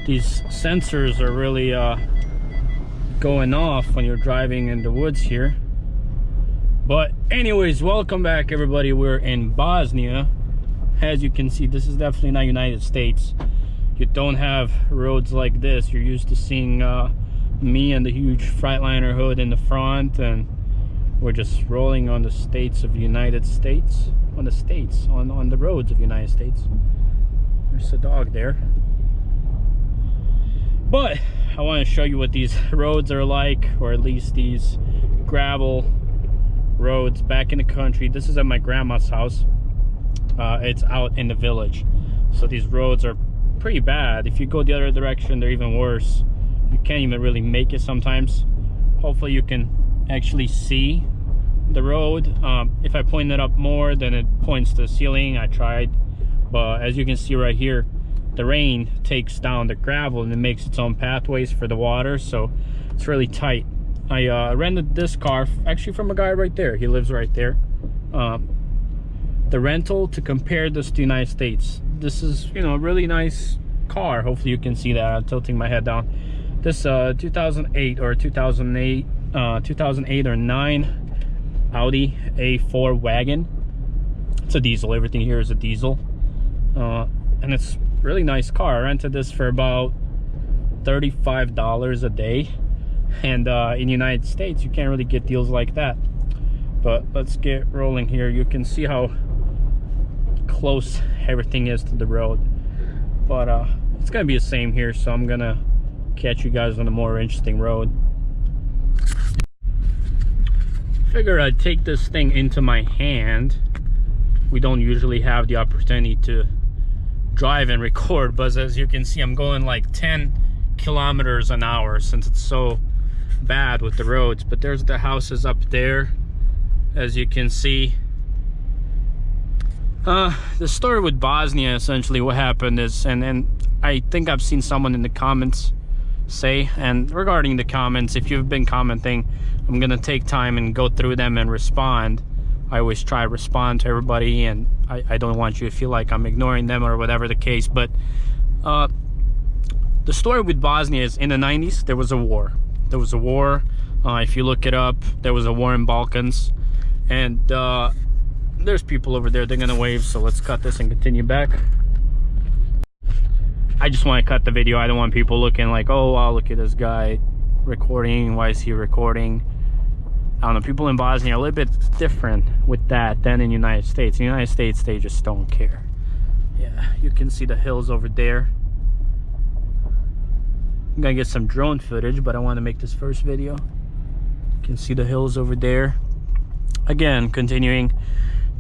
these sensors are really going off when you're driving in the woods here. But anyways, welcome back everybody. We're in Bosnia. As you can see, this is definitely not United States. You don't have roads like this. You're used to seeing me and the huge Freightliner hood in the front, and we're just rolling on the states of the United States, on the roads of the United States. There's a dog there. But I want to show you what these roads are like, or at least these gravel roads back in the country. This is at my grandma's house. It's out in the village, so these roads are pretty bad. If you go the other direction, they're even worse. You can't even really make it sometimes. Hopefully you can actually see the road. If I point it up more, then it points to the ceiling. I tried, but as you can see right here, the rain takes down the gravel and it makes its own pathways for the water, so it's really tight. I rented this car actually from a guy right there. He lives right there. The rental, to compare this to the United States, this is, you know, a really nice car. Hopefully you can see that. I'm tilting my head down. This 2008 or 2008 or 9 Audi A4 wagon. It's a diesel. Everything here is a diesel, and it's a really nice car. I rented this for about $35 a day, and in the United States you can't really get deals like that. But let's get rolling here. You can see how close everything is to the road, but it's gonna be the same here, so I'm gonna catch you guys on a more interesting road. Figure I'd take this thing into my hand. We don't usually have the opportunity to drive and record, but as you can see, I'm going like 10 kilometers an hour since it's so bad with the roads. But there's the houses up there, as you can see. The story with Bosnia, essentially what happened is, and I think I've seen someone in the comments say, and regarding the comments, if you've been commenting, I'm gonna take time and go through them and respond. I always try to respond to everybody, and I don't want you to feel like I'm ignoring them or whatever the case. But the story with Bosnia is, in the 90s there was a war. If you look it up, there was a war in Balkans, and there's people over there. They're gonna wave, so let's cut this and continue back. I just want to cut the video. I don't want people looking like, oh wow, look at this guy recording, why is he recording? I don't know, people in Bosnia are a little bit different with that than in the United States. In the United States, they just don't care. Yeah, you can see the hills over there. I'm gonna get some drone footage, but I want to make this first video. You can see the hills over there. Again, continuing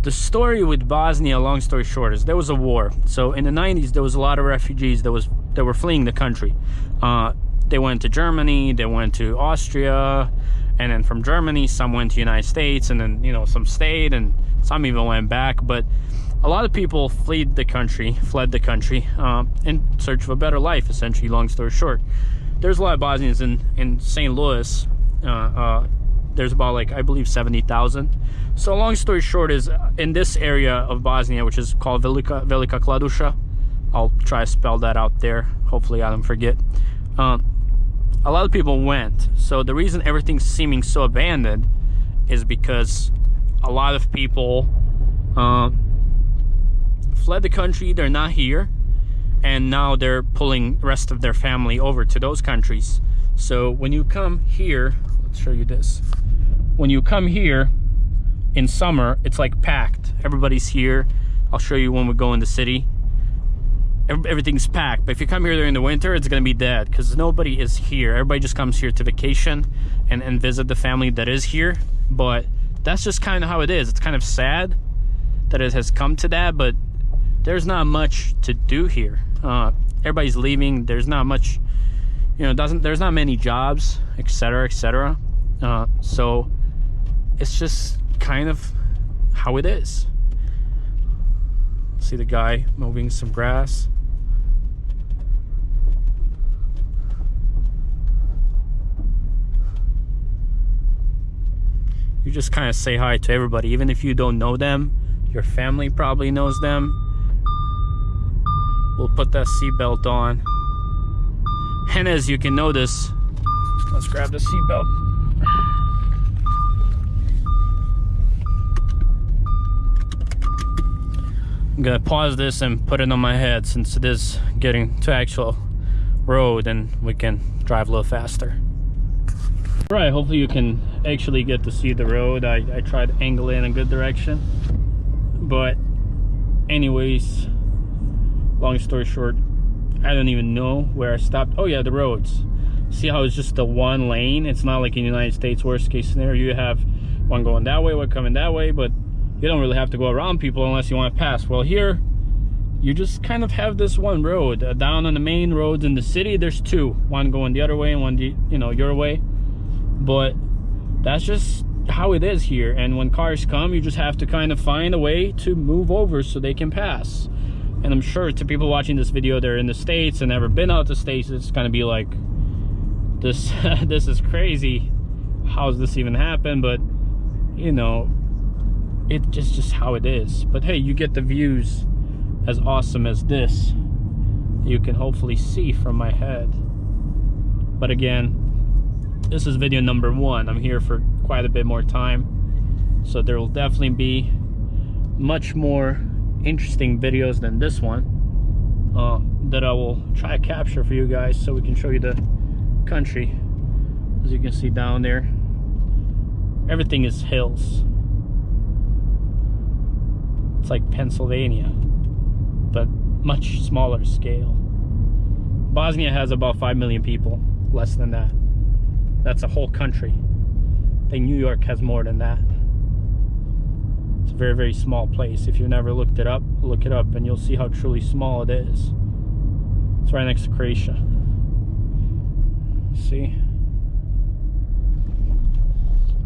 the story with Bosnia, long story short, is there was a war. So in the 90s, there was a lot of refugees that were fleeing the country. They went to Germany, they went to Austria, and then from Germany, some went to the United States, and then, you know, some stayed, and some even went back. But a lot of people fled the country in search of a better life, essentially, long story short. There's a lot of Bosnians in St. Louis. There's about, like, I believe 70,000. So long story short is, in this area of Bosnia, which is called Velika Kladusa, I'll try to spell that out there, hopefully I don't forget. A lot of people went. So the reason everything's seeming so abandoned is because a lot of people fled the country. They're not here, and now they're pulling the rest of their family over to those countries. So when you come here, let's show you this. When you come here in summer, it's like packed. Everybody's here. I'll show you when we go in the city. Everything's packed. But if you come here during the winter, it's gonna be dead because nobody is here. Everybody just comes here to vacation and visit the family that is here. But that's just kind of how it is. It's kind of sad that it has come to that, but there's not much to do here. Everybody's leaving. There's not much, you know, there's not many jobs, etc., etc. So it's just kind of how it is. See the guy moving some grass. You just kind of say hi to everybody, even if you don't know them. Your family probably knows them. We'll put that seatbelt on. And as you can notice, let's grab the seatbelt. I'm gonna pause this and put it on my head since it is getting to actual road and we can drive a little faster. Right, hopefully you can actually get to see the road. I tried to angle it in a good direction. But anyways, long story short, I don't even know where I stopped. Oh yeah, the roads. See how it's just the one lane? It's not like in the United States, worst case scenario, you have one going that way, one coming that way, but you don't really have to go around people unless you want to pass. Well, here, you just kind of have this one road. Down on the main roads in the city, there's two. One going the other way and one, you know, your way. But that's just how it is here. And when cars come, you just have to kind of find a way to move over so they can pass. And I'm sure to people watching this video, they're in the States and never been out to the States, it's gonna be like, this this is crazy. How's this even happen? But you know, it's just how it is. But hey, you get the views as awesome as this you can hopefully see from my head. But again, this is video number 1. I'm here for quite a bit more time, so there will definitely be much more interesting videos than this one that I will try to capture for you guys so we can show you the country. As you can see down there, everything is hills. It's like Pennsylvania, but much smaller scale. Bosnia has about 5 million people, less than that. That's a whole country. I think New York has more than that. It's a very, very small place. If you've never looked it up, look it up and you'll see how truly small it is. It's right next to Croatia. See?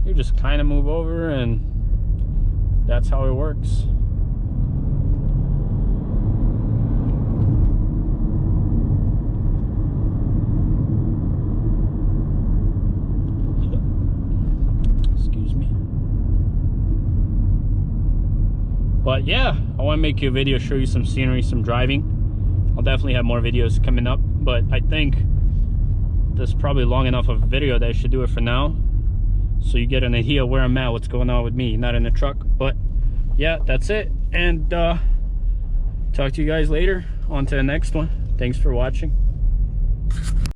You just kind of move over and that's how it works. But yeah, I want to make you a video, show you some scenery, some driving. I'll definitely have more videos coming up, but I think this is probably long enough of a video that I should do it for now, so you get an idea where I'm at, what's going on with me, not in the truck. But yeah, that's it, and talk to you guys later. On to the next one. Thanks for watching.